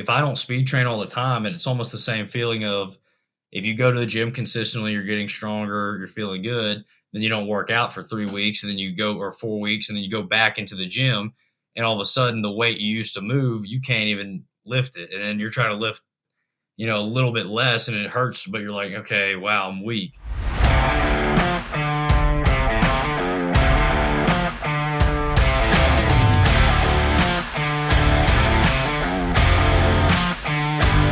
if I don't speed train all the time, and it's almost the same feeling of if you go to the gym consistently, you're getting stronger, you're feeling good, then you don't work out for 3 weeks, and then you go, or 4 weeks, and then you go back into the gym, and all of a sudden the weight you used to move, you can't even lift it. And then you're trying to lift, a little bit less and it hurts, but you're like, okay, wow, I'm weak.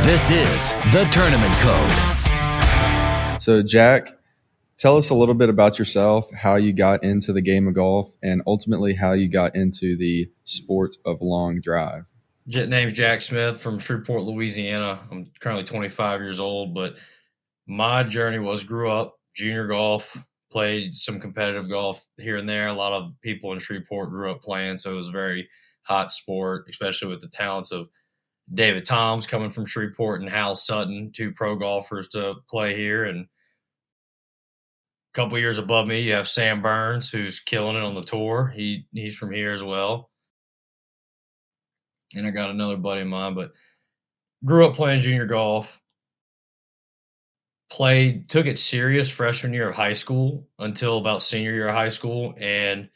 This is the Tournament Code. So, Jack, tell us a little bit about yourself, how you got into the game of golf, and ultimately how you got into the sport of long drive. Name's Jack Smith from Shreveport, Louisiana. I'm currently 25 years old, but my journey grew up junior golf, played some competitive golf here and there. A lot of people in Shreveport grew up playing, so it was a very hot sport, especially with the talents of David Toms coming from Shreveport and Hal Sutton, two pro golfers to play here. And a couple years above me, you have Sam Burns, who's killing it on the tour. He's from here as well. And I got another buddy of mine, but grew up playing junior golf. Took it serious freshman year of high school until about senior year of high school, and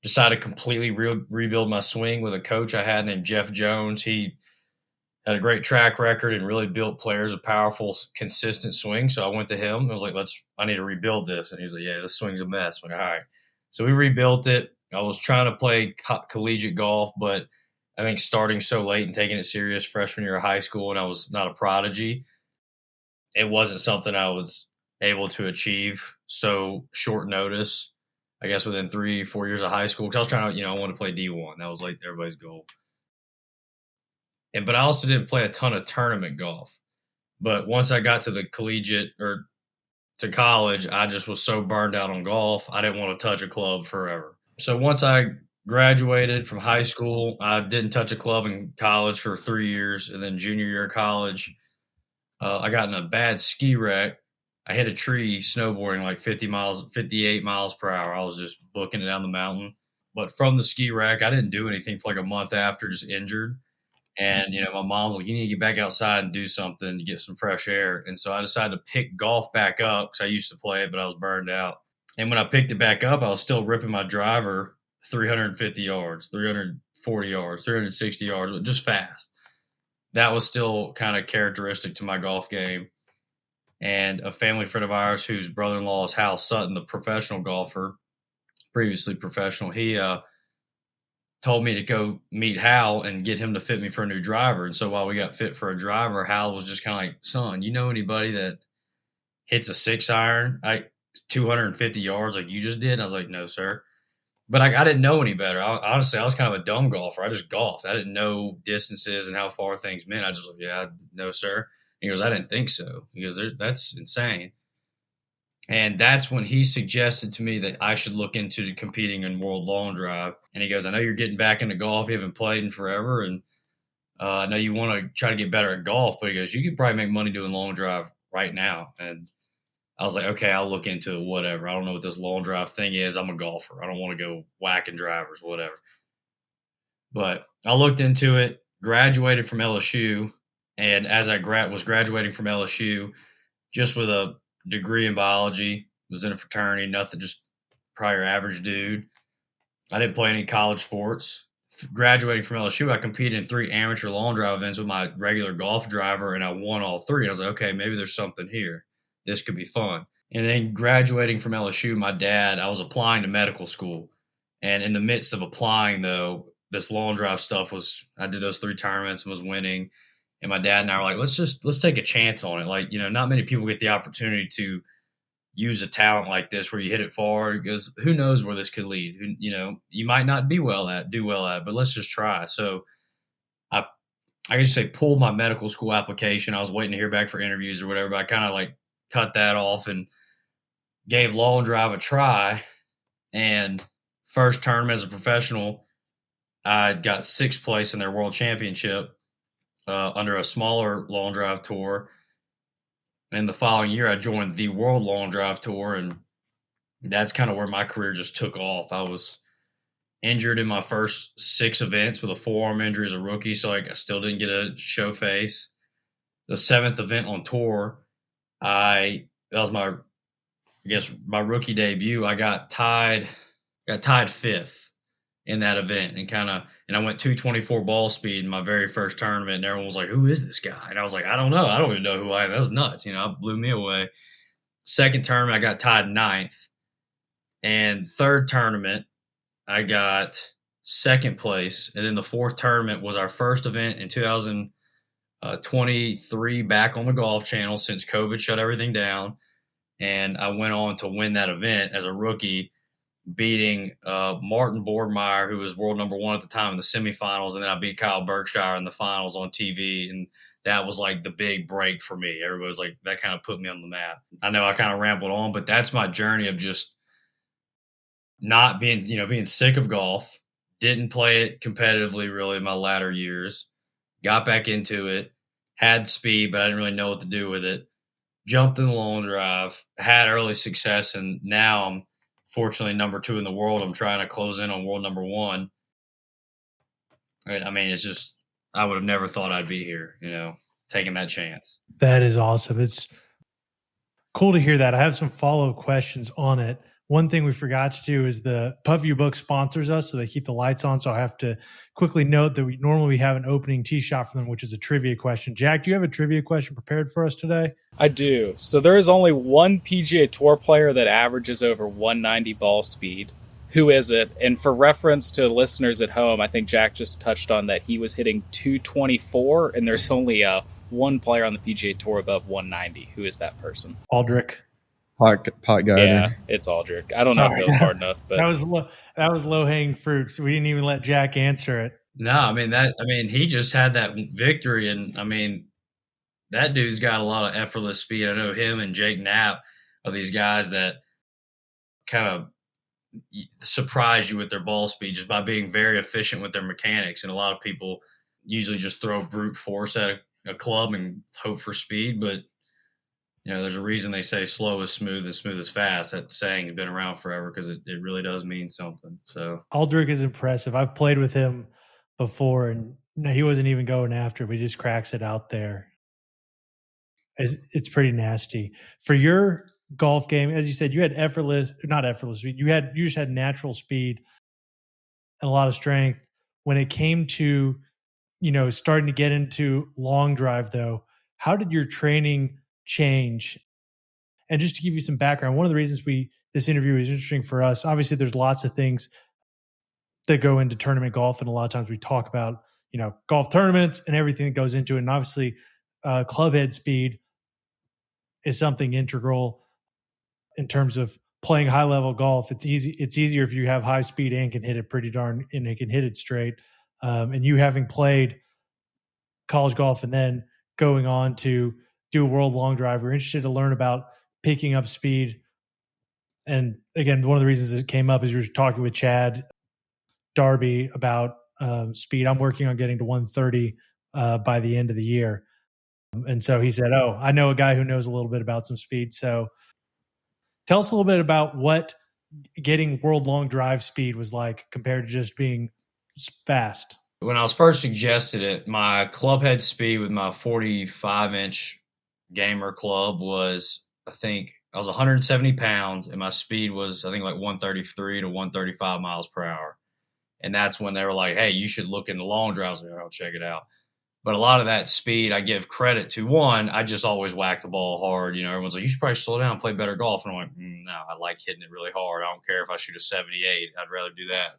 decided to completely rebuild my swing with a coach I had named Jeff Jones. He had a great track record and really built players with powerful, consistent swing. So I went to him. I was like, I need to rebuild this. And he was like, yeah, this swing's a mess. I'm like, all right. So we rebuilt it. I was trying to play collegiate golf, but I think starting so late and taking it serious freshman year of high school, and I was not a prodigy, it wasn't something I was able to achieve so short notice, I guess within 3-4 years of high school. Because I was trying to, I wanted to play D1. That was like everybody's goal. But I also didn't play a ton of tournament golf. But once I got to the collegiate or to college, I just was so burned out on golf, I didn't want to touch a club forever. So once I graduated from high school, I didn't touch a club in college for 3 years. And then junior year of college, I got in a bad ski wreck. I hit a tree snowboarding like 58 miles per hour. I was just booking it down the mountain. But from the ski wreck, I didn't do anything for like a month after, just injured. And, my mom's like, you need to get back outside and do something to get some fresh air. And so I decided to pick golf back up because I used to play it, but I was burned out. And when I picked it back up, I was still ripping my driver 350 yards, 340 yards, 360 yards, but just fast. That was still kind of characteristic to my golf game. And a family friend of ours whose brother-in-law is Hal Sutton, the professional golfer, previously professional, he told me to go meet Hal and get him to fit me for a new driver. And so while we got fit for a driver, Hal was just kind of like, son, you know anybody that hits a 6-iron, 250 yards like you just did? And I was like, no, sir. But I didn't know any better. Honestly, I was kind of a dumb golfer. I just golfed. I didn't know distances and how far things meant. I just like, yeah, no, sir. He goes, I didn't think so. He goes, that's insane. And that's when he suggested to me that I should look into competing in World Long Drive. And he goes, I know you're getting back into golf. You haven't played in forever. And I know you want to try to get better at golf. But he goes, you could probably make money doing long drive right now. And I was like, okay, I'll look into it, whatever. I don't know what this long drive thing is. I'm a golfer. I don't want to go whacking drivers, whatever. But I looked into it, graduated from LSU. And as I was graduating from LSU, just with a degree in biology, was in a fraternity, nothing, just probably your average dude. I didn't play any college sports. Graduating from LSU, I competed in 3 amateur long drive events with my regular golf driver, and I won all 3. And I was like, okay, maybe there's something here. This could be fun. And then graduating from LSU, I was applying to medical school. And in the midst of applying, though, this long drive stuff I did those 3 tournaments and was winning. And my dad and I were like, let's take a chance on it. Like, not many people get the opportunity to use a talent like this where you hit it far, because who knows where this could lead. You might not do well at it, but let's just try. So I can just say pulled my medical school application. I was waiting to hear back for interviews or whatever, but I kind of like cut that off and gave long drive a try. And first tournament as a professional, I got 6th place in their world championship under a smaller long drive tour. And the following year, I joined the World Long Drive Tour, and that's kind of where my career just took off. I was injured in my first 6 events with a forearm injury as a rookie, so I still didn't get to show face. The 7th event on tour, that was my rookie debut. I got tied 5th in that event, and I went 224 ball speed in my very first tournament, and everyone was like, "Who is this guy?" And I was like, "I don't know. I don't even know who I am." That was nuts. It blew me away. Second tournament, I got tied 9th, and third tournament, I got second place, and then the fourth tournament was our first event in 2023 back on the Golf Channel since COVID shut everything down, and I went on to win that event as a rookie, beating Martin Boardmeyer, who was world number 1 at the time, in the semifinals, and then I beat Kyle Berkshire in the finals on TV, and that was like the big break for me. Everybody was like, that kind of put me on the map. I know I kind of rambled on, but that's my journey of just not being sick of golf. Didn't play it competitively really in my latter years. Got back into it, had speed, but I didn't really know what to do with it. Jumped in the long drive, had early success, and now I'm fortunately number 2 in the world. I'm trying to close in on world number 1. I mean, it's just, I would have never thought I'd be here, taking that chance. That is awesome. It's cool to hear that. I have some follow-up questions on it. One thing we forgot to do is the Pupview Book sponsors us, so they keep the lights on. So I have to quickly note that we normally have an opening tee shot for them, which is a trivia question. Jack, do you have a trivia question prepared for us today? I do. So there is only one PGA Tour player that averages over 190 ball speed. Who is it? And for reference to listeners at home, I think Jack just touched on that he was hitting 224, and there's only one player on the PGA Tour above 190. Who is that person? Aldrich. Pot guy. Yeah, it's Aldrich. I don't know if it was hard enough, but that was low hanging fruit. So we didn't even let Jack answer it. No, he just had that victory, and that dude's got a lot of effortless speed. I know him and Jake Knapp are these guys that kind of surprise you with their ball speed just by being very efficient with their mechanics. And a lot of people usually just throw brute force at a club and hope for speed, but there's a reason they say slow is smooth and smooth is fast. That saying has been around forever because it really does mean something. So Aldrich is impressive. I've played with him before, and he wasn't even going after it, but he just cracks it out there. It's pretty nasty. For your golf game, as you said, you had not effortless speed. You just had natural speed and a lot of strength. When it came to, starting to get into long drive, though, how did your training change? And just to give you some background, one of the reasons this interview is interesting for us, obviously there's lots of things that go into tournament golf, and a lot of times we talk about golf tournaments and everything that goes into it, and obviously club head speed is something integral in terms of playing high level golf. It's easier if you have high speed and can hit it and it can hit it straight. And you having played college golf and then going on to do a world long drive, we're interested to learn about picking up speed. And again, one of the reasons it came up is you're talking with Chad Darby about speed. I'm working on getting to 130 by the end of the year. And so he said, "Oh, I know a guy who knows a little bit about some speed." So tell us a little bit about what getting world long drive speed was like compared to just being fast. When I was first suggested it, my club head speed with my 45-inch gamer club was, I think, I was 170 pounds, and my speed was, I think, like 133 to 135 miles per hour. And that's when they were like, "Hey, you should look into long drive." I was like, "I'll check it out." But a lot of that speed I give credit to, one, I just always whack the ball hard. Everyone's like, "You should probably slow down and play better golf." And I'm like, no, I like hitting it really hard. I don't care if I shoot a 78. I'd rather do that,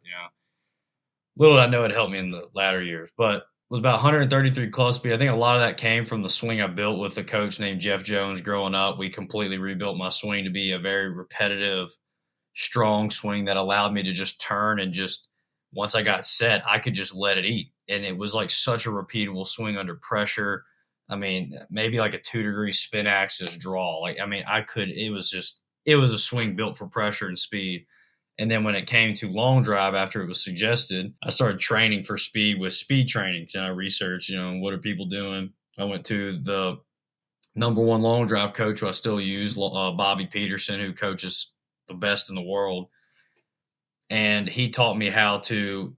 Little did I know it helped me in the latter years. But it was about 133 club speed. I think a lot of that came from the swing I built with a coach named Jeff Jones growing up. We completely rebuilt my swing to be a very repetitive, strong swing that allowed me to just turn and just, once I got set, I could just let it eat. And it was like such a repeatable swing under pressure. Maybe like a 2-degree spin axis draw. It was a swing built for pressure and speed. And then when it came to long drive, after it was suggested, I started training for speed with speed training. I researched, what are people doing? I went to the number 1 long drive coach who I still use, Bobby Peterson, who coaches the best in the world. and he taught me how to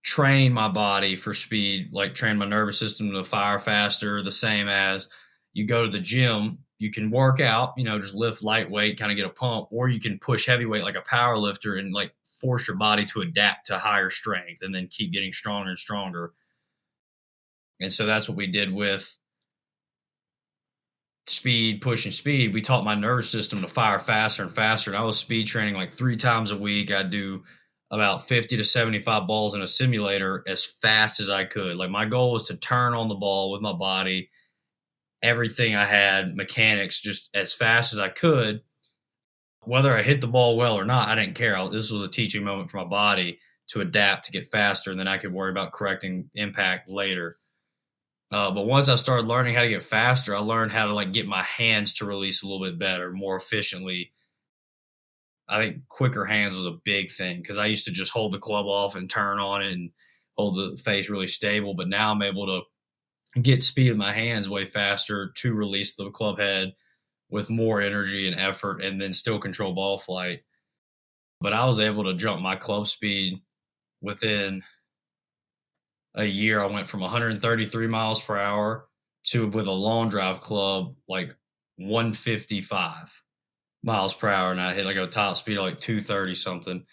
train my body for speed, like train my nervous system to fire faster, the same as you go to the gym, you can work out, just lift lightweight, kind of get a pump, or you can push heavyweight like a power lifter and like force your body to adapt to higher strength and then keep getting stronger and stronger. And so that's what we did with speed, pushing speed. We taught my nervous system to fire faster and faster. And I was speed training like 3 times a week. I'd do about 50 to 75 balls in a simulator as fast as I could. Like my goal was to turn on the ball with my body, everything I had, mechanics, just as fast as I could. Whether I hit the ball well or not, I didn't care. This was a teaching moment for my body to adapt, to get faster, and then I could worry about correcting impact later. But once I started learning how to get faster, I learned how to like get my hands to release a little bit better, more efficiently. I think quicker hands was a big thing because I used to just hold the club off and turn on it and hold the face really stable. But now I'm able to get speed with my hands way faster to release the club head with more energy and effort and then still control ball flight. But I was able to jump my club speed within a year. I went from 133 miles per hour to, with a long drive club, like 155 miles per hour. And I hit like a top speed of like 230 something,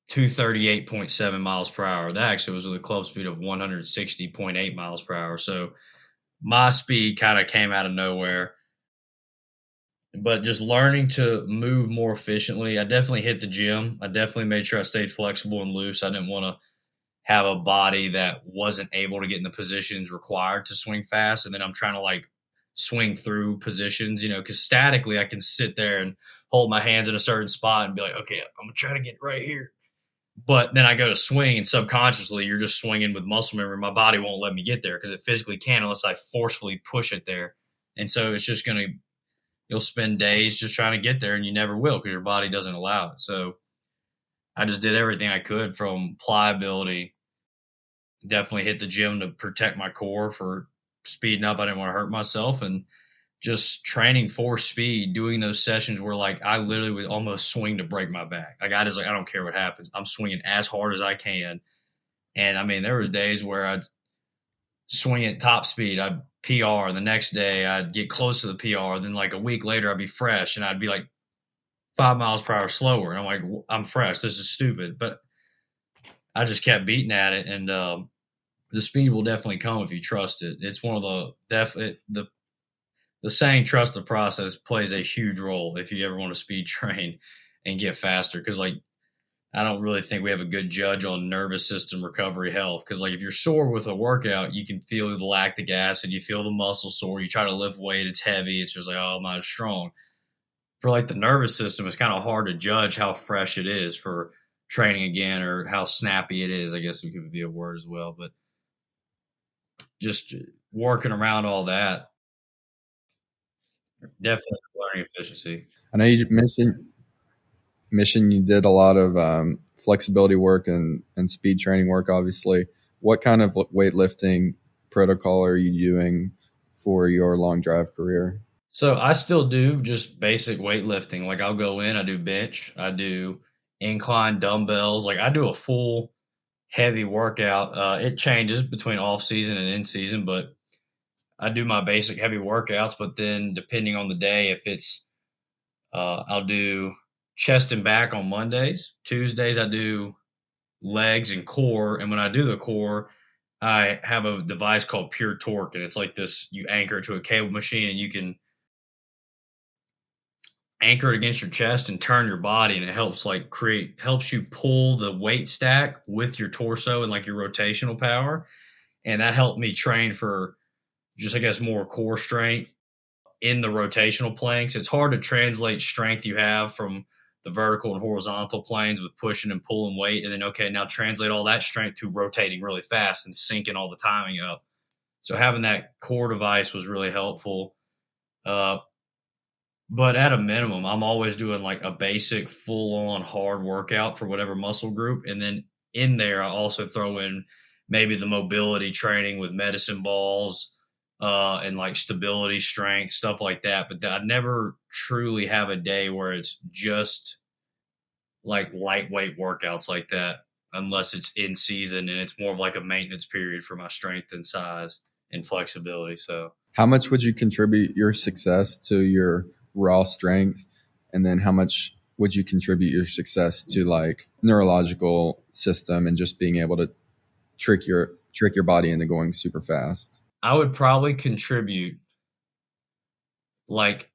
238.7 miles per hour. That actually was with a club speed of 160.8 miles per hour. So my speed kind of came out of nowhere. But just learning to move more efficiently, I definitely hit the gym. I definitely made sure I stayed flexible and loose. I didn't want to have a body that wasn't able to get in the positions required to swing fast. And then I'm trying to like swing through positions, because statically I can sit there and hold my hands in a certain spot and be like, okay, I'm going to try to get right here. But then I go to swing and subconsciously you're just swinging with muscle memory. My body won't let me get there because it physically can't unless I forcefully push it there. And so it's just going to, you'll spend days just trying to get there and you never will because your body doesn't allow it. So I just did everything I could from pliability. Definitely hit the gym to protect my core for speeding up. I didn't want to hurt myself, and just training for speed, doing those sessions where like I literally would almost swing to break my back. Like I just like, I don't care what happens. I'm swinging as hard as I can. And I mean, there was days where I'd swing at top speed. I'd PR. The next day I'd get close to the PR. Then like a week later I'd be fresh and I'd be like 5 miles per hour slower. And I'm like, I'm fresh. This is stupid. But I just kept beating at it. And the speed will definitely come if you trust it. It's one of the saying trust the process plays a huge role if you ever want to speed train and get faster. Because like I don't really think we have a good judge on nervous system recovery health. Because like if you're sore with a workout, you can feel the lactic acid, you feel the muscle sore, you try to lift weight, it's heavy, it's just like, oh, I'm not as strong. For like the nervous system, it's kind of hard to judge how fresh it is for training again or how snappy it is. I guess it could be a word as well, but just working around all that, definitely learning efficiency. I know you mentioned you did a lot of flexibility work and speed training work, obviously. What kind of weightlifting protocol are you doing for your long drive career? So I still do just basic weightlifting. Like I'll go in, I do bench, I do incline dumbbells. Like I do a full heavy workout. It changes between off season and in season, but I do my basic heavy workouts. But then depending on the day, if it's I'll do chest and back on Mondays. Tuesdays I do legs and core, and when I do the core, I have a device called Pure Torque, and it's like this: you anchor it to a cable machine, and you can anchor it against your chest and turn your body, and it helps you pull the weight stack with your torso and like your rotational power. And that helped me train for just, I guess, more core strength in the rotational planks. It's hard to translate strength you have from the vertical and horizontal planes with pushing and pulling weight, and then okay, now translate all that strength to rotating really fast and syncing all the timing up. So having that core device was really helpful. But at a minimum, I'm always doing like a basic full-on hard workout for whatever muscle group, and then in there I also throw in maybe the mobility training with medicine balls, and like stability, strength, stuff like that. But I never truly have a day where it's just like lightweight workouts like that unless it's in season and it's more of like a maintenance period for my strength and size and flexibility. So How much would you contribute your success to your raw strength? And then how much would you contribute your success to like neurological system and just being able to trick your body into going super fast? I would probably contribute like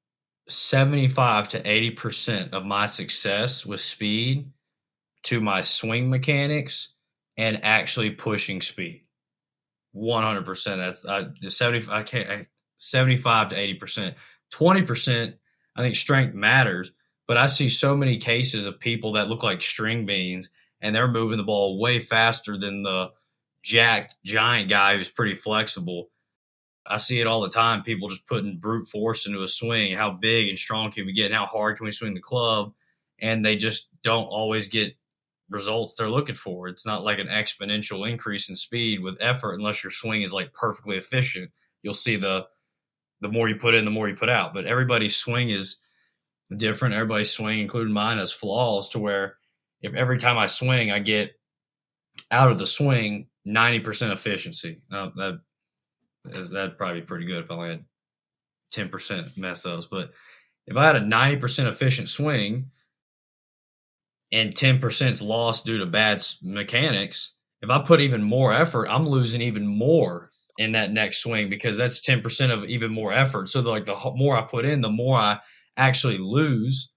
75 to 80% of my success with speed to my swing mechanics and actually pushing speed. 100%. That's 70. I can't. 75 to 80%. 20%. I think strength matters, but I see so many cases of people that look like string beans, and they're moving the ball way faster than the jacked giant guy who's pretty flexible. I see it all the time. People just putting brute force into a swing. How big and strong can we get? And how hard can we swing the club? And they just don't always get results they're looking for. It's not like an exponential increase in speed with effort unless your swing is like perfectly efficient. You'll see the more you put in, the more you put out. But everybody's swing is different. Everybody's swing, including mine, has flaws to where if every time I swing, I get out of the swing 90% efficiency. That'd probably be pretty good if I only had 10% mess ups. But if I had a 90% efficient swing and 10% is lost due to bad mechanics, if I put even more effort, I'm losing even more in that next swing because that's 10% of even more effort. So the more I put in, the more I actually lose.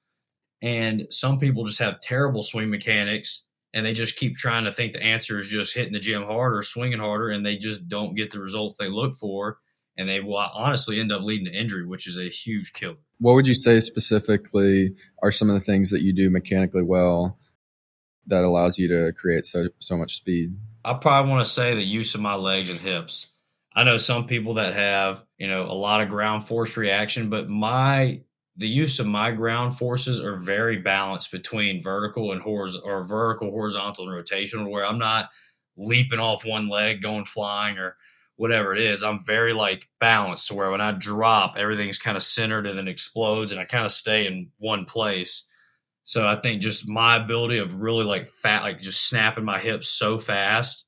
And some people just have terrible swing mechanics and they just keep trying to think the answer is just hitting the gym harder, swinging harder, and they just don't get the results they look for. And they will honestly end up leading to injury, which is a huge killer. What would you say specifically are some of the things that you do mechanically well that allows you to create so much speed? I probably want to say the use of my legs and hips. I know some people that have, a lot of ground force reaction, but the use of my ground forces are very balanced between vertical and horizontal, and rotational, where I'm not leaping off one leg, going flying or whatever it is. I'm very balanced to where when I drop, everything's kind of centered and then explodes and I kind of stay in one place. So I think just my ability of really just snapping my hips so fast,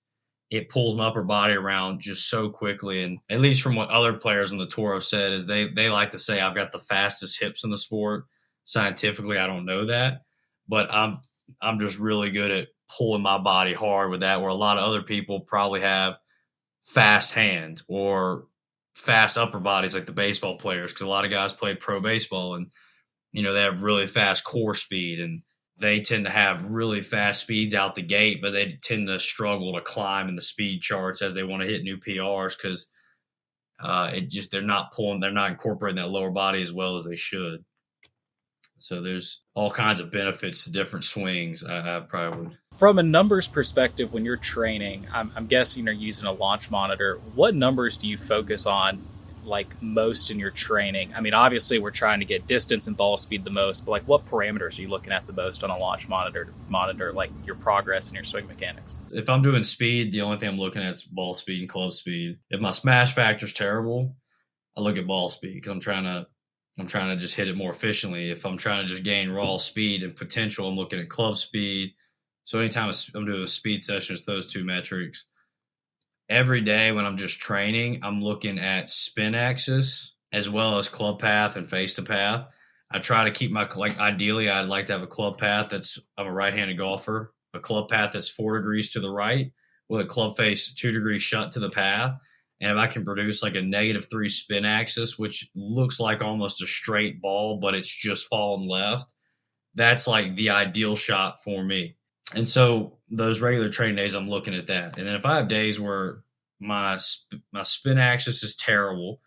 it pulls my upper body around just so quickly. And at least from what other players on the tour have said is they like to say I've got the fastest hips in the sport. Scientifically, I don't know that, but I'm just really good at pulling my body hard with that, where a lot of other people probably have fast hands or fast upper bodies like the baseball players, because a lot of guys played pro baseball and they have really fast core speed and they tend to have really fast speeds out the gate, but they tend to struggle to climb in the speed charts as they want to hit new PRs because they're not incorporating that lower body as well as they should. So there's all kinds of benefits to different swings. I probably would. From a numbers perspective, when you're training, I'm guessing you're using a launch monitor. What numbers do you focus on most in your training? I mean, obviously we're trying to get distance and ball speed the most, but what parameters are you looking at the most on a launch monitor to monitor your progress and your swing mechanics? If I'm doing speed, the only thing I'm looking at is ball speed and club speed. If my smash factor is terrible, I look at ball speed because I'm trying to just hit it more efficiently. If I'm trying to just gain raw speed and potential, I'm looking at club speed. So anytime I'm doing a speed session, it's those two metrics. Every day when I'm just training, I'm looking at spin axis as well as club path and face to path. I try to keep ideally, I'd like to have a club path I'm a right-handed golfer, a club path that's 4 degrees to the right with a club face 2 degrees shut to the path. And if I can produce a -3 spin axis, which looks like almost a straight ball, but it's just falling left, that's the ideal shot for me. And so those regular training days, I'm looking at that. And then if I have days where my spin axis is terrible,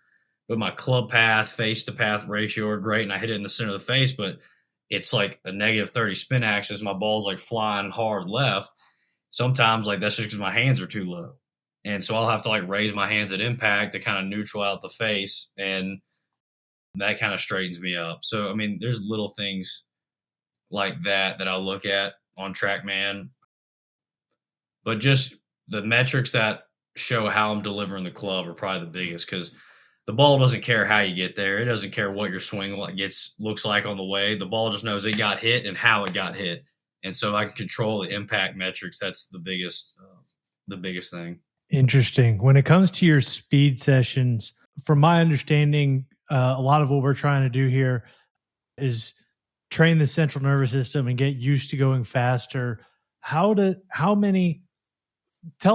but my club path, face to path ratio are great, and I hit it in the center of the face, but it's a -30 spin axis, my ball's flying hard left. Sometimes that's just because my hands are too low. And so I'll have to raise my hands at impact to kind of neutral out the face, and that kind of straightens me up. So, I mean, there's little things like that I'll look at on TrackMan. But just the metrics that show how I'm delivering the club are probably the biggest, because the ball doesn't care how you get there. It doesn't care what your swing looks like on the way. The ball just knows it got hit and how it got hit. And so if I can control the impact metrics, that's the biggest thing. Interesting. When it comes to your speed sessions, from my understanding, a lot of what we're trying to do here is train the central nervous system and get used to going faster. Tell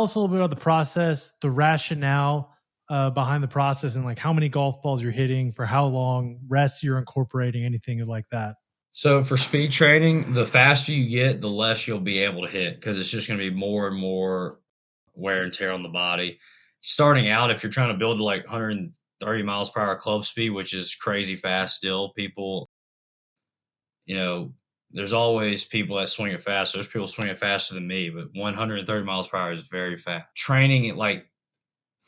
us a little bit about the process, the rationale behind the process, and like how many golf balls you're hitting for how long, rests you're incorporating, anything like that. So for speed training, the faster you get, the less you'll be able to hit because it's just going to be more and more wear and tear on the body. Starting out, if you're trying to build to like 130 miles per hour club speed, which is crazy fast still, people, there's always people that swing it fast. There's people swinging faster than me, but 130 miles per hour is very fast. Training it like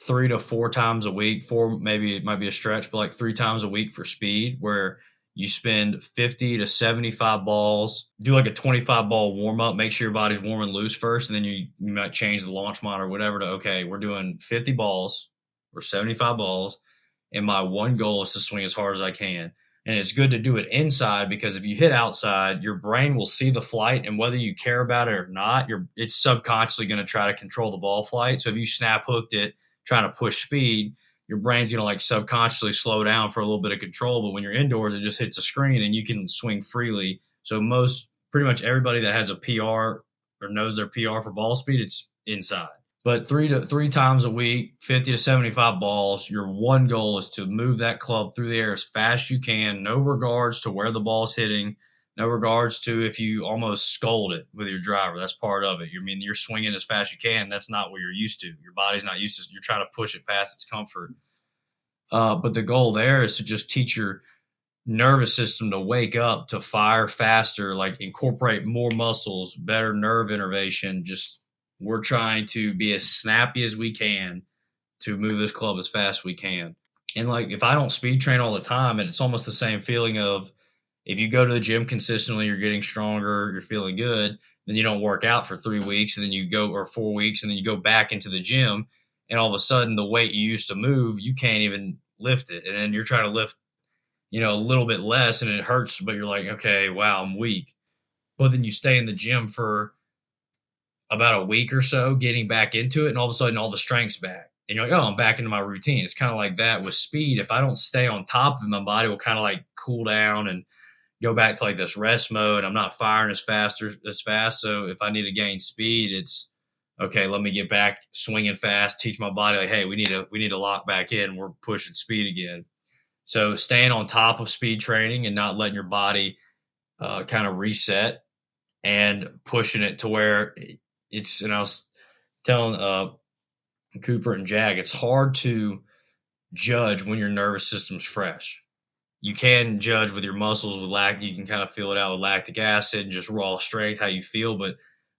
3 to 4 times a week, 4 maybe it might be a stretch, but like 3 times a week for speed, where you spend 50 to 75 balls, do like a 25 ball warm up, make sure your body's warm and loose first, and then you might change the launch mod or whatever to, okay, we're doing 50 balls or 75 balls, and my one goal is to swing as hard as I can. And it's good to do it inside because if you hit outside, your brain will see the flight, and whether you care about it or not, it's subconsciously going to try to control the ball flight. So if you snap hooked it trying to push speed, your brain's going to like subconsciously slow down for a little bit of control. But when you're indoors, it just hits a screen and you can swing freely. So pretty much everybody that has a PR or knows their PR for ball speed, it's inside. But 3 times a week, 50 to 75 balls, your one goal is to move that club through the air as fast as you can, no regards to where the ball's hitting, no regards to if you almost scold it with your driver. That's part of it. You're swinging as fast as you can. That's not what you're used to. Your body's not used to. You're trying to push it past its comfort. But the goal there is to just teach your nervous system to wake up, to fire faster, like incorporate more muscles, better nerve innervation. Just we're trying to be as snappy as we can to move this club as fast as we can. And like if I don't speed train all the time, and it's almost the same feeling of if you go to the gym consistently, you're getting stronger, you're feeling good, then you don't work out for 3 weeks, and then you go, or 4 weeks, and then you go back into the gym, and all of a sudden the weight you used to move, you can't even lift it. And then you're trying to lift, a little bit less, and it hurts, but you're like, okay, wow, I'm weak. But then you stay in the gym for about a week or so, getting back into it, and all of a sudden all the strength's back. And you're like, oh, I'm back into my routine. It's kind of like that with speed. If I don't stay on top of it, my body will kind of like cool down and go back to like this rest mode. I'm not firing as fast. So if I need to gain speed, it's okay. Let me get back swinging fast. Teach my body like, hey, we need to lock back in. We're pushing speed again. So staying on top of speed training and not letting your body kind of reset and pushing it to where it's. And I was telling Cooper and Jag, it's hard to judge when your nervous system's fresh. You can judge with your muscles with you can kind of feel it out with lactic acid and just raw strength, how you feel. But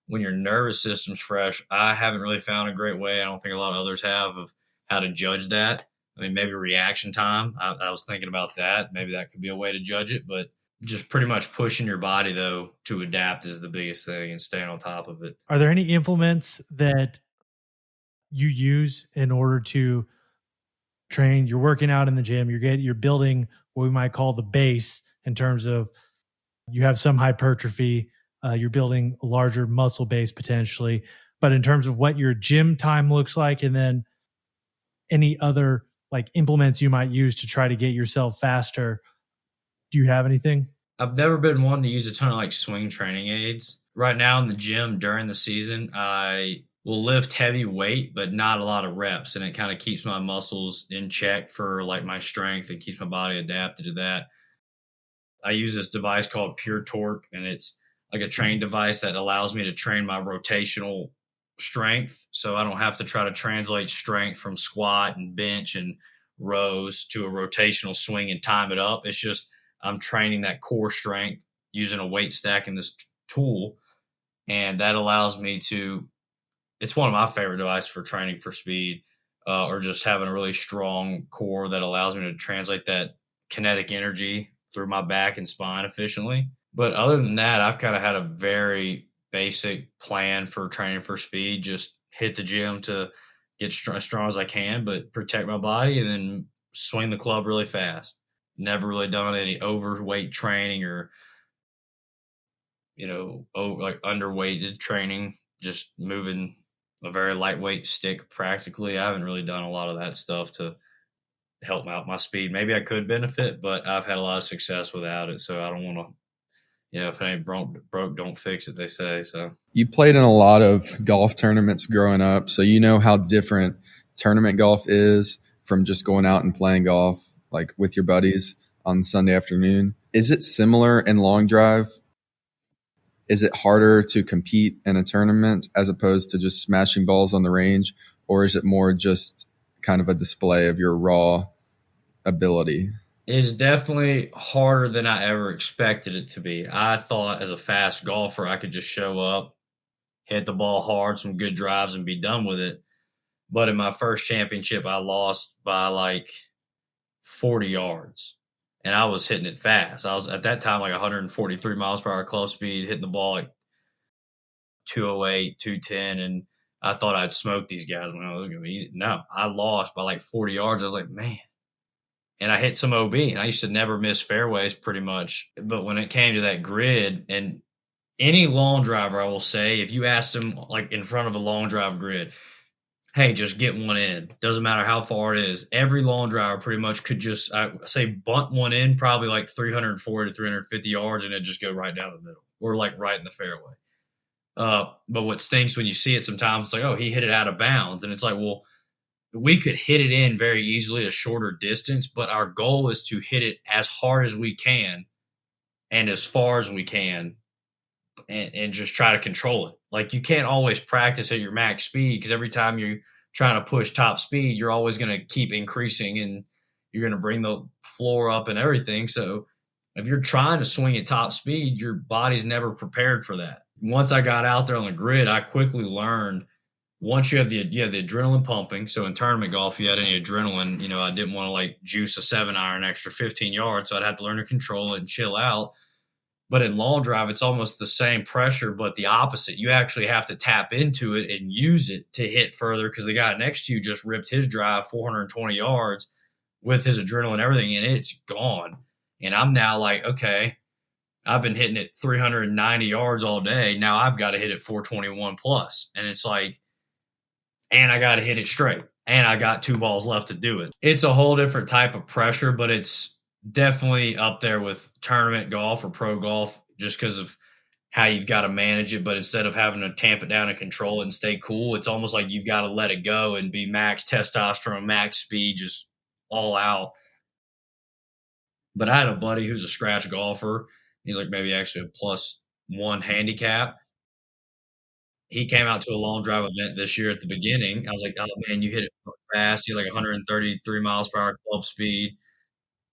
when your nervous system's fresh, I haven't really found a great way. I don't think a lot of others have of how to judge that. I mean, maybe reaction time. I was thinking about that. Maybe that could be a way to judge it, but just pretty much pushing your body though to adapt is the biggest thing and staying on top of it. Are there any implements that you use in order to train? You're working out in the gym, you're building what we might call the base in terms of you have some hypertrophy, you're building a larger muscle base potentially, but in terms of what your gym time looks like, and then any other like implements you might use to try to get yourself faster, do you have anything? I've never been one to use a ton of like swing training aids. Right now in the gym during the season, I will lift heavy weight, but not a lot of reps. And it kind of keeps my muscles in check for like my strength and keeps my body adapted to that. I use this device called Pure Torque, and it's like a train device that allows me to train my rotational strength. So I don't have to try to translate strength from squat and bench and rows to a rotational swing and time it up. It's just, I'm training that core strength using a weight stack in this tool. And that allows me to, it's one of my favorite devices for training for speed, or just having a really strong core that allows me to translate that kinetic energy through my back and spine efficiently. But other than that, I've kind of had a very basic plan for training for speed. Just hit the gym to get as strong as I can, but protect my body and then swing the club really fast. Never really done any overweight training or like underweighted training, just moving a very lightweight stick practically. I haven't really done a lot of that stuff to help out my speed. Maybe I could benefit, but I've had a lot of success without it. So I don't want to, if it ain't broke, don't fix it, they say. So You played in a lot of golf tournaments growing up, so you know how different tournament golf is from just going out and playing golf like with your buddies on Sunday afternoon. Is it similar in long drive? Is it harder to compete in a tournament as opposed to just smashing balls on the range, or is it more just kind of a display of your raw ability? it's definitely harder than I ever expected it to be. I thought as a fast golfer, I could just show up, hit the ball hard, some good drives, and be done with it. But in my first championship, I lost by like 40 yards. And I was hitting it fast. I was at that time like 143 miles per hour club speed, hitting the ball like 208, 210. And I thought I'd smoke these guys. When I was going to be easy. No, I lost by like 40 yards. I was like, man. And I hit some OB, and I used to never miss fairways pretty much. But when it came to that grid, and any long driver, I will say, if you asked them like in front of a long drive grid, hey, just get one in. Doesn't matter how far it is. Every long driver pretty much could just, I say, bunt one in probably like 340 to 350 yards, and it just go right down the middle or like right in the fairway. But what stinks when you see it sometimes, it's like, oh, he hit it out of bounds. And it's like, well, we could hit it in very easily a shorter distance, but our goal is to hit it as hard as we can and as far as we can and just try to control it. Like you can't always practice at your max speed because every time you're trying to push top speed, you're always going to keep increasing and you're going to bring the floor up and everything. So if you're trying to swing at top speed, your body's never prepared for that. Once I got out there on the grid, I quickly learned once you have the adrenaline pumping. So in tournament golf, you had any adrenaline, I didn't want to like juice a 7-iron extra 15 yards. So I'd have to learn to control it and chill out. But in long drive, it's almost the same pressure, but the opposite. You actually have to tap into it and use it to hit further because the guy next to you just ripped his drive 420 yards with his adrenaline and everything, and it's gone. And I'm now like, okay, I've been hitting it 390 yards all day. Now I've got to hit it 421 plus. And it's like, and I got to hit it straight. And I got 2 balls left to do it. It's a whole different type of pressure, but it's definitely up there with tournament golf or pro golf just because of how you've got to manage it. But instead of having to tamp it down and control it and stay cool, it's almost like you've got to let it go and be max testosterone, max speed, just all out. But I had a buddy who's a scratch golfer. He's like maybe actually a +1 handicap. He came out to a long drive event this year at the beginning. I was like, oh man, you hit it fast. You had like 133 miles per hour club speed,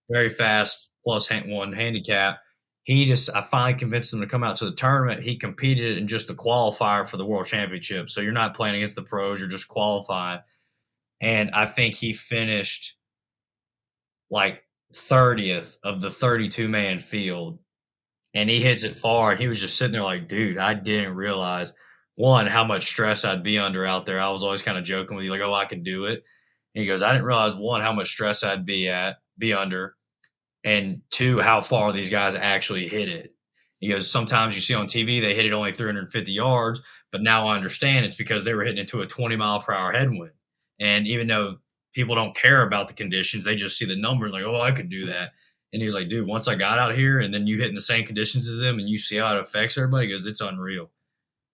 very fast, +1 handicap. I finally convinced him to come out to the tournament. He competed in just the qualifier for the world championship. So you're not playing against the pros, you're just qualifying. And I think he finished like 30th of the 32-man field. And he hits it far. And he was just sitting there like, dude, I didn't realize, one, how much stress I'd be under out there. I was always kind of joking with you, like, oh, I can do it. And he goes, I didn't realize, one, how much stress I'd be under, and 2, how far these guys actually hit it. He goes, sometimes you see on TV they hit it only 350 yards, but now I understand it's because they were hitting into a 20-mile-per-hour headwind. And even though people don't care about the conditions, they just see the numbers like, oh, I could do that. And he was like, dude, once I got out here and then you hit in the same conditions as them and you see how it affects everybody, he goes, it's unreal.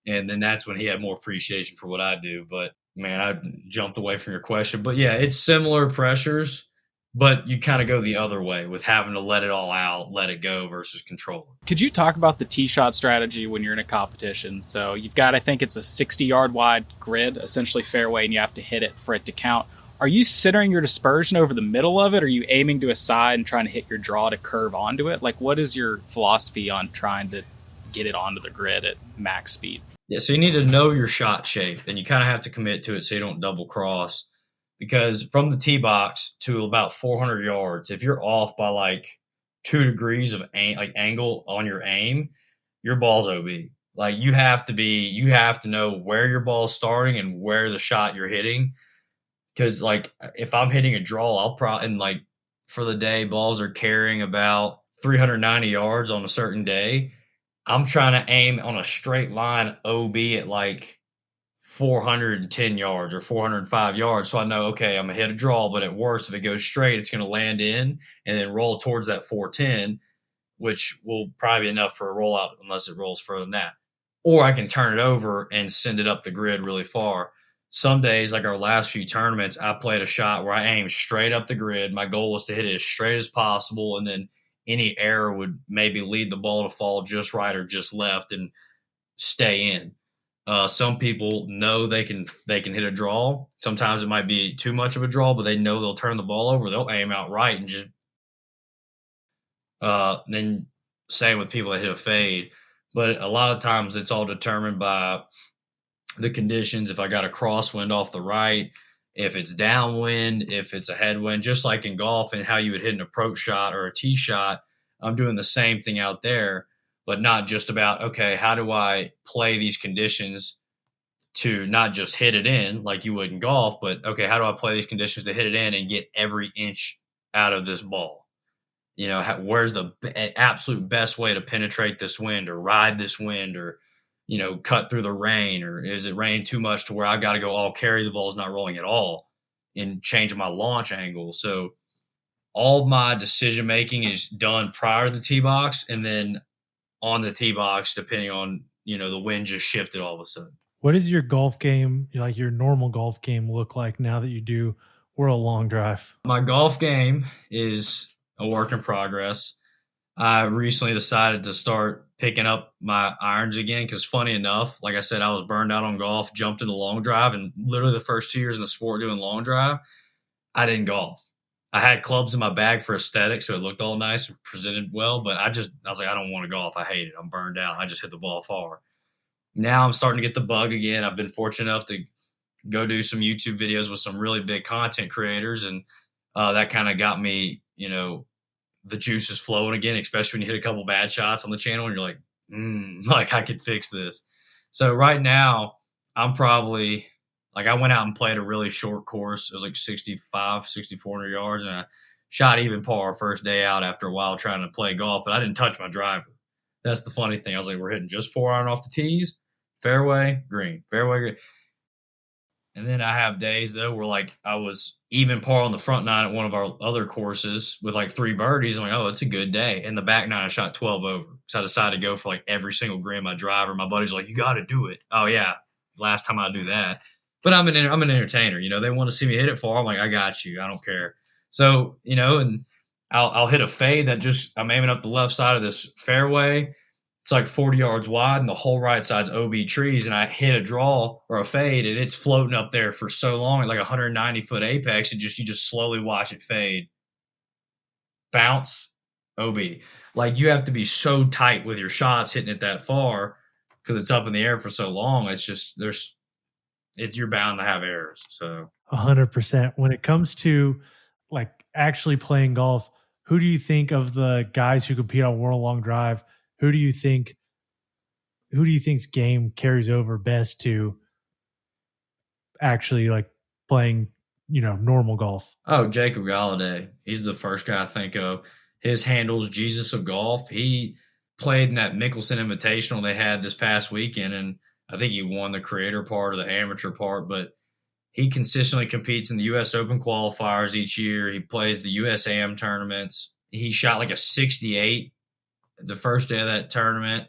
And then that's when he had more appreciation for what I do. But, man, I jumped away from your question. But, yeah, it's similar pressures, but you kind of go the other way with having to let it all out, let it go versus control it. Could you talk about the tee shot strategy when you're in a competition? So you've got, I think it's a 60-yard wide grid, essentially fairway, and you have to hit it for it to count. Are you centering your dispersion over the middle of it? Or are you aiming to a side and trying to hit your draw to curve onto it? Like, what is your philosophy on trying to get it onto the grid at max speed? Yeah, so you need to know your shot shape, and you kind of have to commit to it so you don't double cross. Because from the tee box to about 400 yards, if you're off by like 2 degrees of angle on your aim, your ball's OB. Like you have to know where your ball's starting and where the shot you're hitting. Because like if I'm hitting a draw, I'll probably, and like for the day, balls are carrying about 390 yards on a certain day. I'm trying to aim on a straight line OB at like 410 yards or 405 yards. So I know, okay, I'm going to hit a draw, but at worst, if it goes straight, it's going to land in and then roll towards that 410, which will probably be enough for a rollout unless it rolls further than that. Or I can turn it over and send it up the grid really far. Some days, like our last few tournaments, I played a shot where I aimed straight up the grid. My goal was to hit it as straight as possible, and then any error would maybe lead the ball to fall just right or just left and stay in. Some people know they can hit a draw. Sometimes it might be too much of a draw, but they know they'll turn the ball over. They'll aim out right and just then same with people that hit a fade. But a lot of times it's all determined by the conditions. If I got a crosswind off the right, if it's downwind, if it's a headwind, just like in golf and how you would hit an approach shot or a tee shot, I'm doing the same thing out there, but not just about, okay, how do I play these conditions to not just hit it in like you would in golf, but okay, how do I play these conditions to hit it in and get every inch out of this ball? You know, where's the absolute best way to penetrate this wind or ride this wind or, you know, cut through the rain, or is it raining too much to where I got to go all carry the ball is not rolling at all and change my launch angle. So all of my decision making is done prior to the tee box and then on the tee box, depending on, you know, the wind just shifted all of a sudden. What does your golf game, like your normal golf game, look like now that you do World Long Drive? My golf game is a work in progress. I recently decided to start picking up my irons again because, funny enough, like I said, I was burned out on golf, jumped into long drive, and literally the first 2 years in the sport doing long drive, I didn't golf. I had clubs in my bag for aesthetics, so it looked all nice and presented well, but I was like, I don't want to golf. I hate it. I'm burned out. I just hit the ball far. Now I'm starting to get the bug again. I've been fortunate enough to go do some YouTube videos with some really big content creators, and that kind of got me, you know, the juice is flowing again, especially when you hit a couple bad shots on the channel and you're like, like I could fix this. So right now I'm probably like, I went out and played a really short course. It was like 6,400 yards. And I shot even par first day out after a while trying to play golf, but I didn't touch my driver. That's the funny thing. I was like, we're hitting just 4-iron off the tees, fairway, green, fairway, green. And then I have days though where like I was even par on the front nine at one of our other courses with like 3 birdies. I'm like, oh, it's a good day. And the back nine I shot 12 over. So I decided to go for like every single green my driver. My buddy's like, you got to do it. Oh yeah, last time I do that. But I'm an entertainer. You know, they want to see me hit it far. I'm like, I got you. I don't care. So, you know, and I'll hit a fade that just I'm aiming up the left side of this fairway. It's like 40 yards wide and the whole right side's OB trees, and I hit a draw or a fade and it's floating up there for so long at like 190-foot apex. You just slowly watch it fade, bounce, OB. Like you have to be so tight with your shots hitting it that far because it's up in the air for so long. It's just you're bound to have errors. So 100%. When it comes to like actually playing golf, who do you think of the guys who compete on World Long Drive? Who do you think's game carries over best to actually like playing, you know, normal golf? Oh, Jacob Galladay. He's the first guy I think of. His handle's Jesus of Golf. He played in that Mickelson Invitational they had this past weekend, and I think he won the creator part or the amateur part, but he consistently competes in the U.S. Open qualifiers each year. He plays the USAM tournaments. He shot like a 68 the first day of that tournament.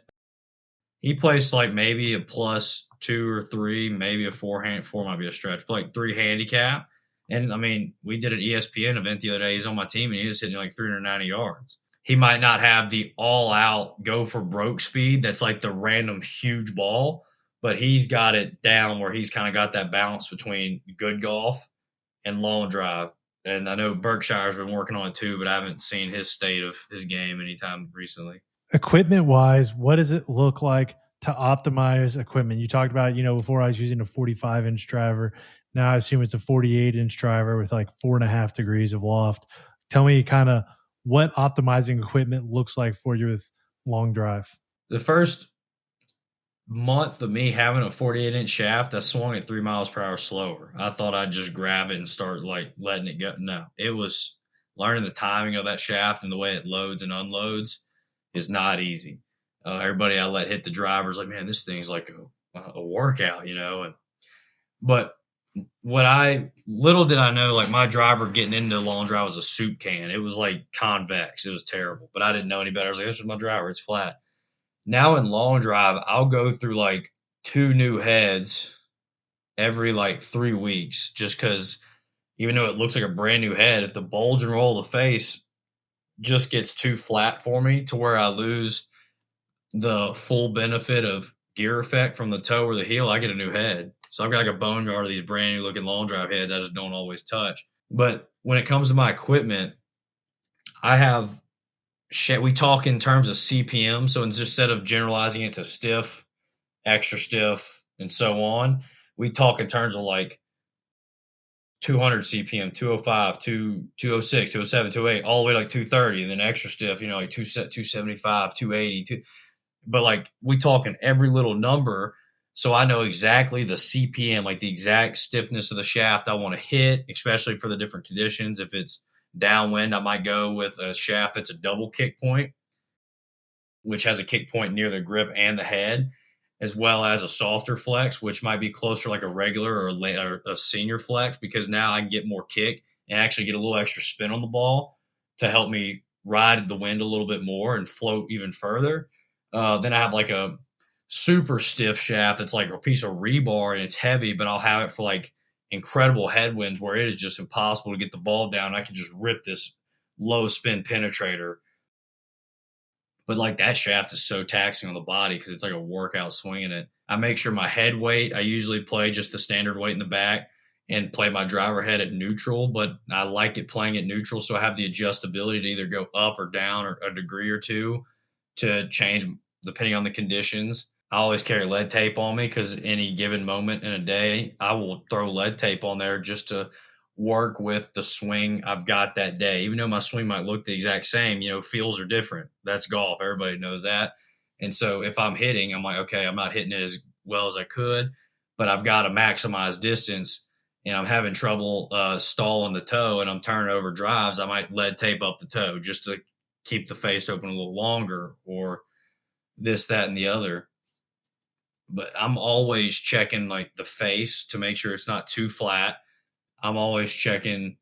He placed like maybe a +2 or 3, maybe a 4 might be a stretch, but like 3 handicap. And I mean, we did an ESPN event the other day. He's on my team and he was hitting like 390 yards. He might not have the all out go for broke speed. That's like the random huge ball, but he's got it down where he's kind of got that balance between good golf and long drive. And I know Berkshire's been working on it too, but I haven't seen his state of his game anytime recently. Equipment wise, what does it look like to optimize equipment? You talked about, you know, before I was using a 45-inch driver. Now I assume it's a 48-inch driver with like 4.5 degrees of loft. Tell me kind of what optimizing equipment looks like for you with long drive. The first month of me having a 48-inch shaft, I swung at 3 miles per hour slower. I thought I'd just grab it and start like letting it go. No, it was learning the timing of that shaft and the way it loads and unloads is not easy. Everybody I let hit the driver's like, man, this thing's like a workout, but little did I know, like my driver getting into long drive was a soup can. It was like convex. It was terrible, but I didn't know any better. I was like, this is my driver. It's flat. Now in long drive, I'll go through like 2 new heads every like 3 weeks, just because even though it looks like a brand new head, if the bulge and roll of the face just gets too flat for me to where I lose the full benefit of gear effect from the toe or the heel, I get a new head. So I've got like a bone guard of these brand new looking long drive heads I just don't always touch. But when it comes to my equipment, I have we talk in terms of CPM. So instead of generalizing it to stiff, extra stiff, and so on, we talk in terms of like 200 CPM, 205, 206, 207, 208, all the way to like 230, and then extra stiff, like 275, 280, but like we talking every little number, so I know exactly the CPM, like the exact stiffness of the shaft I want to hit, especially for the different conditions. If it's downwind, I might go with a shaft that's a double kick point, which has a kick point near the grip and the head, as well as a softer flex, which might be closer like a regular or a senior flex, because now I can get more kick and actually get a little extra spin on the ball to help me ride the wind a little bit more and float even further. Then I have like a super stiff shaft that's like a piece of rebar and it's heavy, but I'll have it for like incredible headwinds where it is just impossible to get the ball down. I can just rip this low spin penetrator. But like that shaft is so taxing on the body because it's like a workout swinging it. I make sure my head weight, I usually play just the standard weight in the back and play my driver head at neutral, but I like it playing at neutral. So I have the adjustability to either go up or down or a degree or two to change depending on the conditions. I always carry lead tape on me because any given moment in a day, I will throw lead tape on there just to work with the swing I've got that day. Even though my swing might look the exact same, feels are different. That's golf. Everybody knows that. And so if I'm hitting, I'm like, okay, I'm not hitting it as well as I could, but I've got to maximize distance and I'm having trouble stalling the toe and I'm turning over drives. I might lead tape up the toe just to keep the face open a little longer or this, that, and the other. But I'm always checking like the face to make sure it's not too flat. I'm always checking,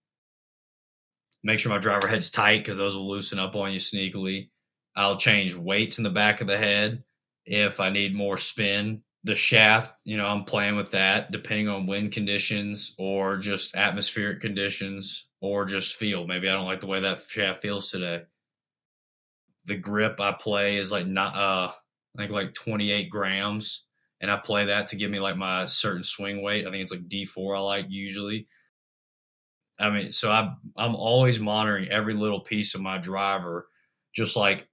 make sure my driver head's tight because those will loosen up on you sneakily. I'll change weights in the back of the head if I need more spin. The shaft, I'm playing with that depending on wind conditions or just atmospheric conditions or just feel. Maybe I don't like the way that shaft feels today. The grip I play is like not I think like 28 grams, and I play that to give me like my certain swing weight. I think it's like D4 I like usually. I mean, so I'm always monitoring every little piece of my driver, just like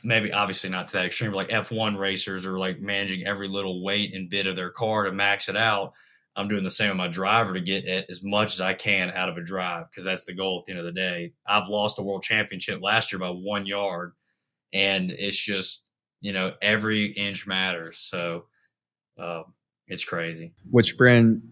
maybe obviously not to that extreme, but like F1 racers are like managing every little weight and bit of their car to max it out. I'm doing the same with my driver to get as much as I can out of a drive because that's the goal at the end of the day. I've lost a world championship last year by 1 yard, and it's just, every inch matters. So it's crazy. Which brand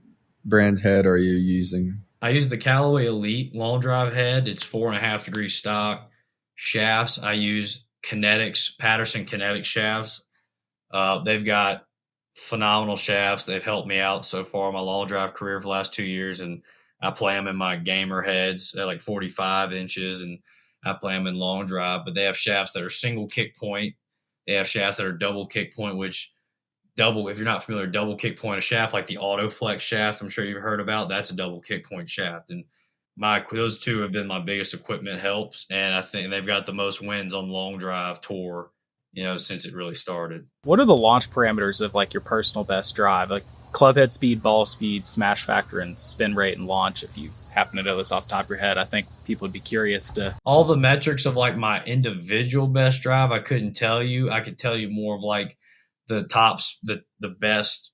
head are you using? I use the Callaway Elite long drive head. It's 4.5 degree stock. Shafts, I use Patterson Kinetic shafts. They've got phenomenal shafts. They've helped me out so far in my long drive career for the last 2 years, and I play them in my gamer heads at like 45 inches, and I play them in long drive. But they have shafts that are single kick point. They have shafts that are double kick point, which if you're not familiar, double kick point a shaft like the Auto Flex shaft I'm sure you've heard about, that's a double kick point shaft. And those two have been my biggest equipment helps, and I think they've got the most wins on long drive tour, since it really started. What are the launch parameters of like your personal best drive, like club head speed, ball speed, smash factor, and spin rate and launch? If you happen to know this off the top of your head, I think people would be curious to. All the metrics of like my individual best drive, I couldn't tell you. I could tell you more of like the tops, the best.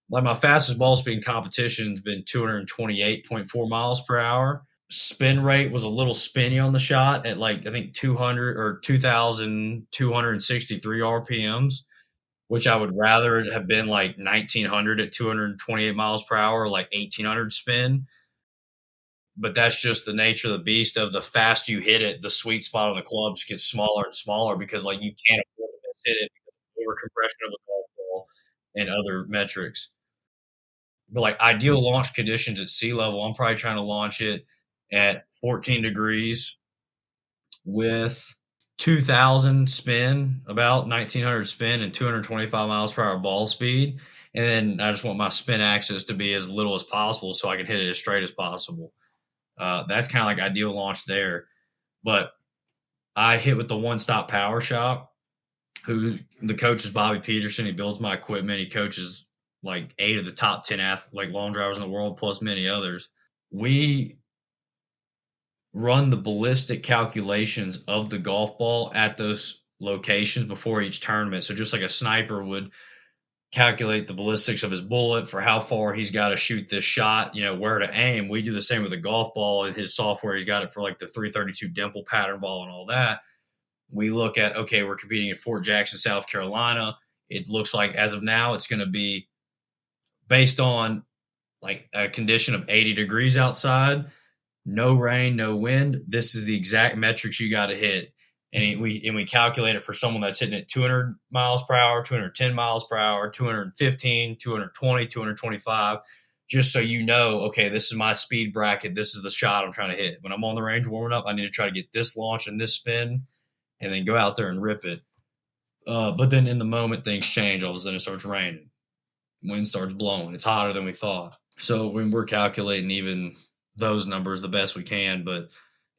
Like my fastest ball speed in competition has been 228.4 miles per hour. Spin rate was a little spinny on the shot at like I think 200 or 2,263 RPMs, which I would rather have been like 1,900 at 228 miles per hour, or like 1,800 spin. but that's just the nature of the beast. Of the faster you hit it, the sweet spot on the clubs gets smaller and smaller because like you can't afford to miss hit it because of over compression of the golf ball and other metrics. But like ideal launch conditions at sea level, I'm probably trying to launch it at 14 degrees with 2000 spin, about 1900 spin, and 225 miles per hour ball speed. And then I just want my spin axis to be as little as possible so I can hit it as straight as possible. That's kind of like ideal launch there. But I hit with the one stop power shop, who the coach is Bobby Peterson. He builds my equipment. He coaches like 8 of the top 10 like long drivers in the world, plus many others. We run the ballistic calculations of the golf ball at those locations before each tournament. So just like a sniper would calculate the ballistics of his bullet for how far he's got to shoot this shot, where to aim. We do the same with the golf ball in his software. He's got it for like the 332 dimple pattern ball and all that. We look at, okay, we're competing in Fort Jackson, South Carolina. It looks like as of now, it's going to be based on like a condition of 80 degrees outside, no rain, no wind. This is the exact metrics you got to hit. And we calculate it for someone that's hitting at 200 miles per hour, 210 miles per hour, 215, 220, 225, just so you know, okay, this is my speed bracket. This is the shot I'm trying to hit. When I'm on the range warming up, I need to try to get this launch and this spin and then go out there and rip it. But then in the moment, things change. All of a sudden, it starts raining. Wind starts blowing. It's hotter than we thought. So when we're calculating even those numbers the best we can, but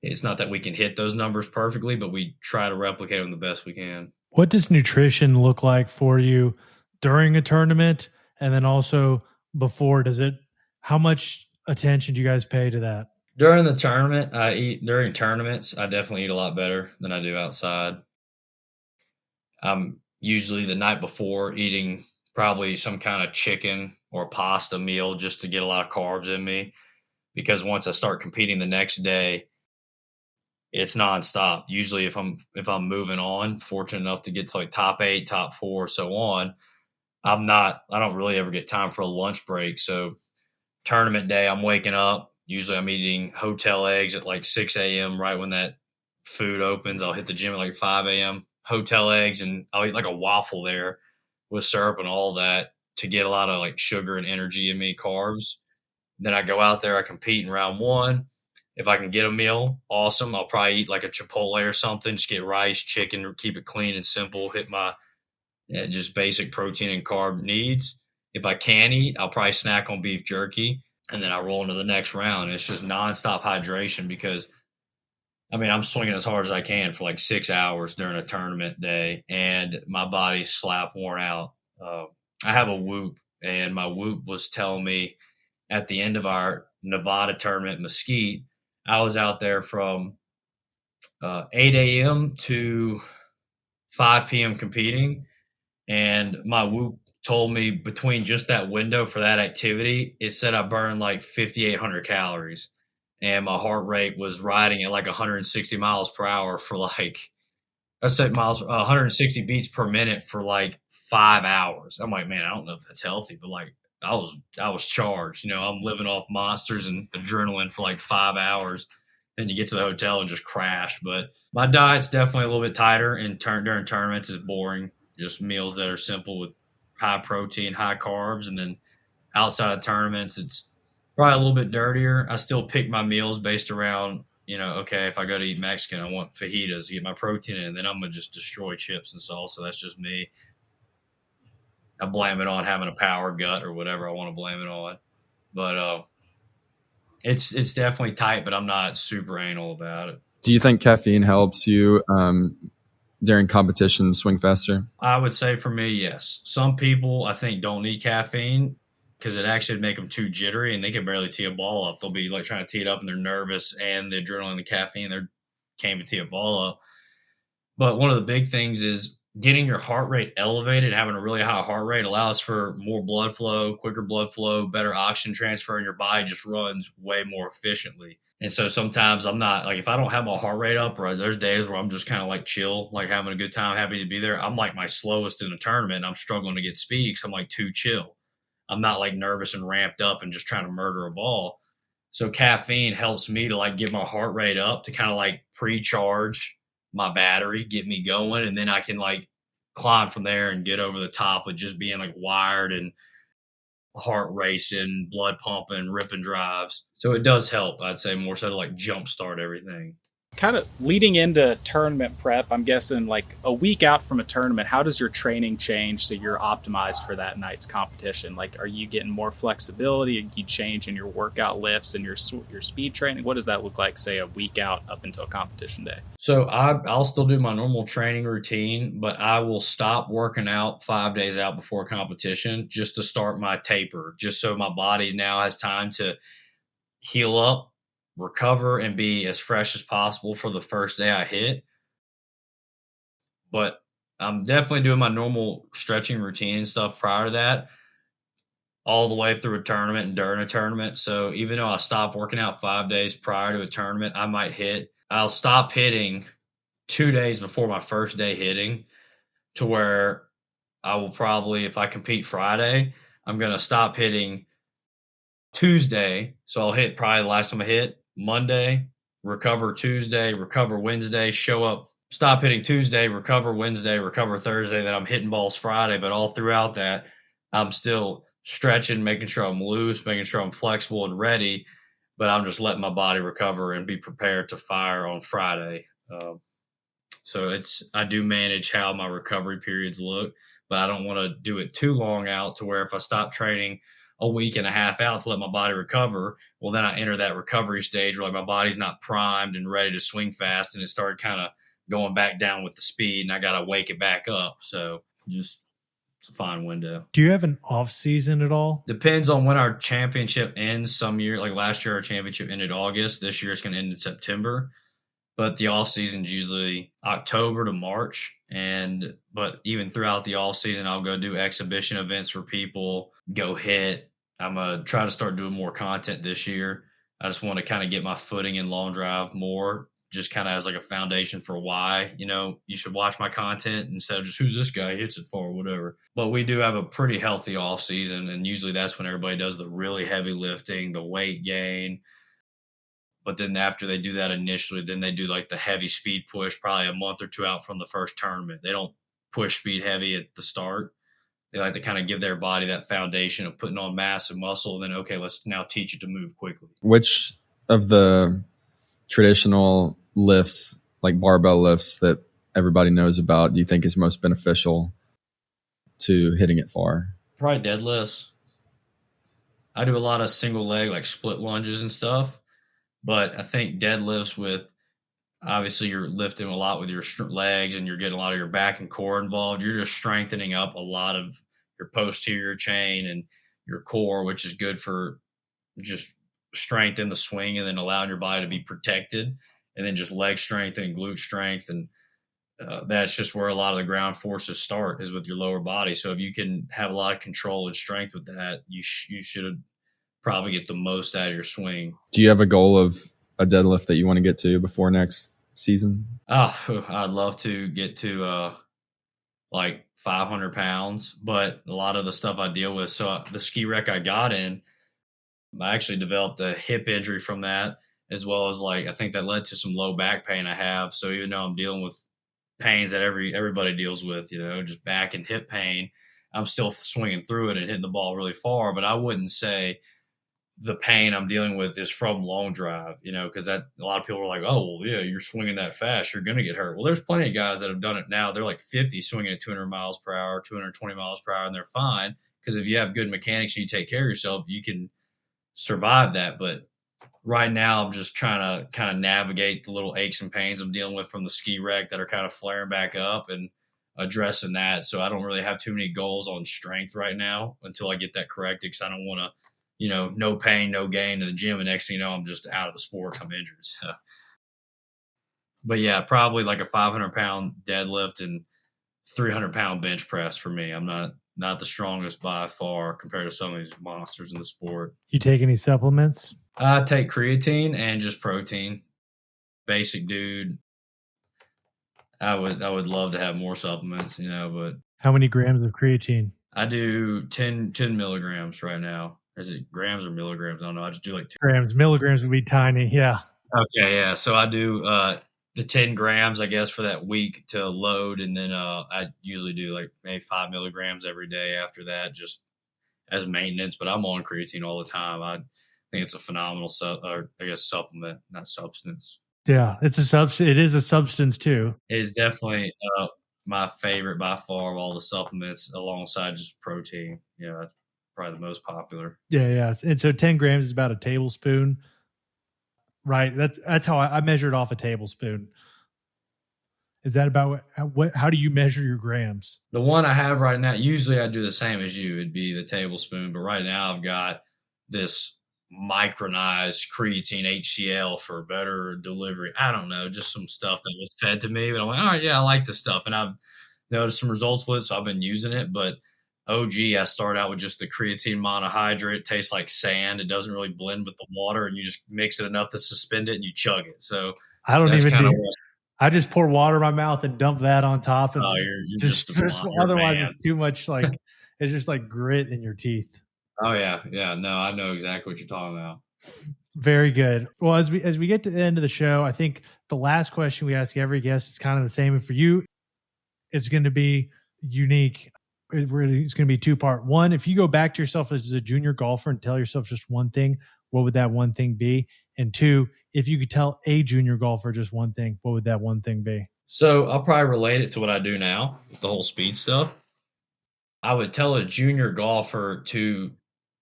it's not that we can hit those numbers perfectly, but we try to replicate them the best we can. What does nutrition look like for you during a tournament? And then also before, how much attention do you guys pay to that? During tournaments, I definitely eat a lot better than I do outside. I'm usually the night before eating probably some kind of chicken or pasta meal just to get a lot of carbs in me, because once I start competing the next day, it's nonstop. Usually if I'm moving on, fortunate enough to get to like top 8, top 4, so on, I don't really ever get time for a lunch break. So tournament day, I'm waking up. Usually I'm eating hotel eggs at like 6 a.m. right when that food opens. I'll hit the gym at like 5 a.m. Hotel eggs, and I'll eat like a waffle there with syrup and all that to get a lot of like sugar and energy in me, carbs. Then I go out there, I compete in round 1. If I can get a meal, awesome. I'll probably eat like a Chipotle or something, just get rice, chicken, keep it clean and simple, hit my just basic protein and carb needs. If I can eat, I'll probably snack on beef jerky, and then I roll into the next round. It's just nonstop hydration because, I'm swinging as hard as I can for like 6 hours during a tournament day, and my body's slap worn out. I have a Whoop, and my Whoop was telling me at the end of our Nevada tournament, Mesquite, I was out there from 8 a.m. to 5 p.m. competing, and my Whoop told me between just that window for that activity, it said I burned like 5,800 calories, and my heart rate was riding at like 160 miles per hour for like, 160 beats per minute for like 5 hours. I'm like, man, I don't know if that's healthy, but like I was charged. I'm living off monsters and adrenaline for like 5 hours. Then you get to the hotel and just crash. But my diet's definitely a little bit tighter, and during tournaments is boring. Just meals that are simple with high protein, high carbs, and then outside of tournaments, it's probably a little bit dirtier. I still pick my meals based around, okay, if I go to eat Mexican, I want fajitas to get my protein in, and then I'm going to just destroy chips and salsa. That's just me. I blame it on having a power gut or whatever I want to blame it on. But it's definitely tight, but I'm not super anal about it. Do you think caffeine helps you during competition swing faster? I would say for me, yes. Some people I think don't need caffeine because it actually make them too jittery and they can barely tee a ball up. They'll be like trying to tee it up and they're nervous, and the adrenaline and the caffeine, they can't even tee a ball up. But one of the big things is getting your heart rate elevated. Having a really high heart rate allows for more blood flow, quicker blood flow, better oxygen transfer, and your body just runs way more efficiently. And so sometimes I'm not like, if I don't have my heart rate up, or there's days where I'm just kind of like chill, like having a good time, happy to be there. I'm like my slowest in a tournament, and I'm struggling to get speed because I'm like too chill. I'm not like nervous and ramped up and just trying to murder a ball. So caffeine helps me to like get my heart rate up to kind of like pre-charge my battery, get me going, and then I can like climb from there and get over the top with just being like wired and heart racing, blood pumping, ripping drives. So it does help, I'd say, more so to like jumpstart everything. Kind of leading into tournament prep, I'm guessing like a week out from a tournament, how does your training change so you're optimized for that night's competition? Like, are you getting more flexibility? Are you changing your workout lifts and your speed training? What does that look like, say, a week out up until competition day? So I'll still do my normal training routine, but I will stop working out 5 days out before competition just to start my taper, just so my body now has time to heal up, recover, and be as fresh as possible for the first day I hit. But I'm definitely doing my normal stretching routine and stuff prior to that, all the way through a tournament and during a tournament. So even though I stop working out 5 days prior to a tournament, I'll stop hitting 2 days before my first day hitting, to where I will probably, if I compete Friday, I'm going to stop hitting Tuesday. So I'll hit probably the last time I hit Monday, recover Tuesday, recover Wednesday, show up, stop hitting Tuesday, recover Wednesday, recover Thursday. Then I'm hitting balls Friday. But all throughout that, I'm still stretching, making sure I'm loose, making sure I'm flexible and ready. But I'm just letting my body recover and be prepared to fire on Friday. So I do manage how my recovery periods look, but I don't want to do it too long out to where if I stop training a week and a half out to let my body recover, well, then I enter that recovery stage where like my body's not primed and ready to swing fast, and it started kind of going back down with the speed, and I got to wake it back up. So just it's a fine window. Do you have an off season at all? Depends on when our championship ends. Some year, like last year, our championship ended August. This year, it's going to end in September. But the off season is usually October to March, but even throughout the off season, I'll go do exhibition events for people, go hit. I'm gonna try to start doing more content this year. I just want to kind of get my footing in long drive more, just kind of as like a foundation for why you should watch my content instead of just who's this guy, he hits it far, whatever. But we do have a pretty healthy off season, and usually that's when everybody does the really heavy lifting, the weight gain. But then after they do that initially, then they do like the heavy speed push probably a month or two out from the first tournament. They don't push speed heavy at the start. They like to kind of give their body that foundation of putting on mass and muscle. And then, okay, let's now teach it to move quickly. Which of the traditional lifts, like barbell lifts that everybody knows about, do you think is most beneficial to hitting it far? Probably deadlifts. I do a lot of single leg, like split lunges and stuff. But I think deadlifts with, obviously you're lifting a lot with your legs and you're getting a lot of your back and core involved. You're just strengthening up a lot of your posterior chain and your core, which is good for just strength in the swing and then allowing your body to be protected. And then just leg strength and glute strength. And that's just where a lot of the ground forces start, is with your lower body. So if you can have a lot of control and strength with that, you should probably get the most out of your swing. Do you have a goal of a deadlift that you want to get to before next season? I'd love to get to like 500 pounds, but a lot of the stuff I deal with, so the ski wreck I got in, I actually developed a hip injury from that, as well as like I think that led to some low back pain I have. So even though I'm dealing with pains that everybody deals with, just back and hip pain, I'm still swinging through it and hitting the ball really far. But I wouldn't say the pain I'm dealing with is from long drive, because that a lot of people are like, oh, well, yeah, you're swinging that fast, you're going to get hurt. Well, there's plenty of guys that have done it now. They're like 50 swinging at 200 miles per hour, 220 miles per hour, and they're fine. Because if you have good mechanics and you take care of yourself, you can survive that. But right now, I'm just trying to kind of navigate the little aches and pains I'm dealing with from the ski wreck that are kind of flaring back up and addressing that. So I don't really have too many goals on strength right now until I get that corrected, because I don't want to, no pain, no gain in the gym. And next thing you know, I'm just out of the sport. I'm injured. So. But yeah, probably like a 500-pound deadlift and 300-pound bench press for me. I'm not the strongest by far compared to some of these monsters in the sport. You take any supplements? I take creatine and just protein. Basic dude. I would love to have more supplements, but how many grams of creatine? I do 10 milligrams right now. is it grams or milligrams? I don't know. I just do like 2 grams. Milligrams would be tiny. Yeah. Okay, yeah. So I do the 10 grams, I guess, for that week to load, and then I usually do like maybe 5 milligrams every day after that, just as maintenance. But I'm on creatine all the time. I think it's a phenomenal, supplement, not substance. Yeah, it's a substance. It is a substance too. It is definitely my favorite by far of all the supplements, alongside just protein. Yeah, that's probably the most popular. Yeah. And so 10 grams is about a tablespoon. Right. That's how I measured off a tablespoon. Is that about how do you measure your grams? The one I have right now, usually I do the same as you. It'd be the tablespoon, but right now I've got this micronized creatine HCl for better delivery. I don't know, just some stuff that was fed to me. But I'm like, all right, yeah, I like this stuff, and I've noticed some results with it, so I've been using it. But I started out with just the creatine monohydrate. It tastes like sand. It doesn't really blend with the water, and you just mix it enough to suspend it, and you chug it. So I don't even do. I just pour water in my mouth and dump that on top, and you're just otherwise it's too much. Like it's just like grit in your teeth. Oh yeah. No, I know exactly what you're talking about. Very good. Well, as we get to the end of the show, I think the last question we ask every guest is kind of the same. And for you, it's going to be unique. It's going to be 2-part. One, if you go back to yourself as a junior golfer and tell yourself just one thing, what would that one thing be? And 2, if you could tell a junior golfer just one thing, what would that one thing be? So I'll probably relate it to what I do now, the whole speed stuff. I would tell a junior golfer to,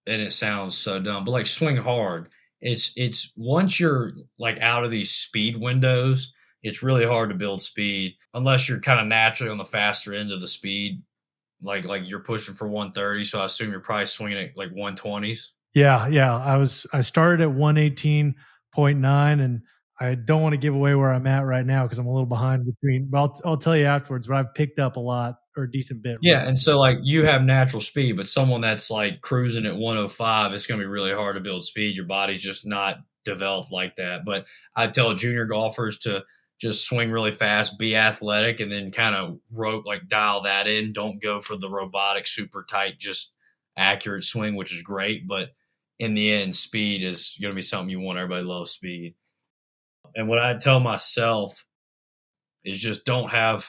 and it sounds so dumb, but like swing hard. It's once you're like out of these speed windows, it's really hard to build speed unless you're kind of naturally on the faster end of the speed. Like you're pushing for 130, so I assume you're probably swinging at like 120s. Yeah. I started at 118.9, and I don't want to give away where I'm at right now because I'm a little behind between. But I'll tell you afterwards. But I've picked up a lot or a decent bit. Yeah, and so like you have natural speed, but someone that's like cruising at 105, it's going to be really hard to build speed. Your body's just not developed like that. But I tell junior golfers to just swing really fast, be athletic, and then kind of dial that in. Don't go for the robotic, super tight, just accurate swing, which is great. But in the end, speed is going to be something you want. Everybody loves speed. And what I tell myself is just don't have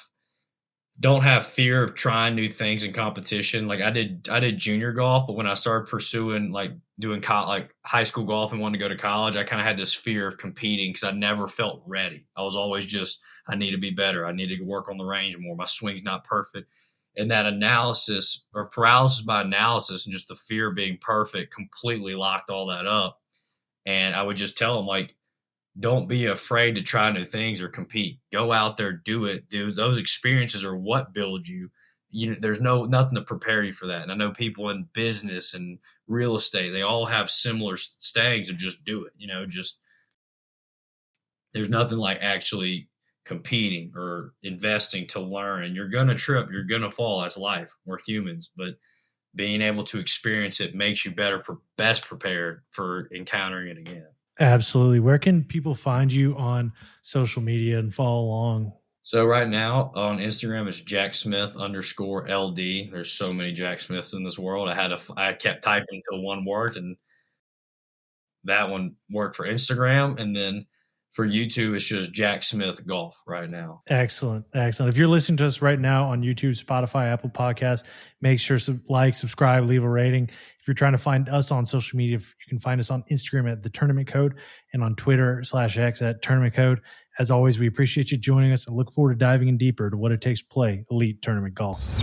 fear of trying new things in competition. Like I did junior golf, but when I started pursuing like doing like high school golf and wanted to go to college, I kind of had this fear of competing because I never felt ready. I was always just, I need to be better. I need to work on the range more. My swing's not perfect. And that analysis or paralysis by analysis and just the fear of being perfect completely locked all that up. And I would just tell them like, don't be afraid to try new things or compete. Go out there, do it. Those experiences are what build you. There's nothing to prepare you for that. And I know people in business and real estate, they all have similar sayings of just do it. Just there's nothing like actually competing or investing to learn. And you're going to trip, you're going to fall. That's life. We're humans. But being able to experience it makes you best prepared for encountering it again. Absolutely. Where can people find you on social media and follow along? So right now on Instagram, it's JackSmith_LD. There's so many Jack Smiths in this world. I kept typing until one worked, and that one worked for Instagram. And then for YouTube, it's just Jack Smith Golf right now. Excellent. If you're listening to us right now on YouTube, Spotify, Apple Podcasts, make sure to like, subscribe, leave a rating. If you're trying to find us on social media, you can find us on Instagram at The Tournament Code and on Twitter /X at Tournament Code. As always, we appreciate you joining us and look forward to diving in deeper to what it takes to play elite tournament golf.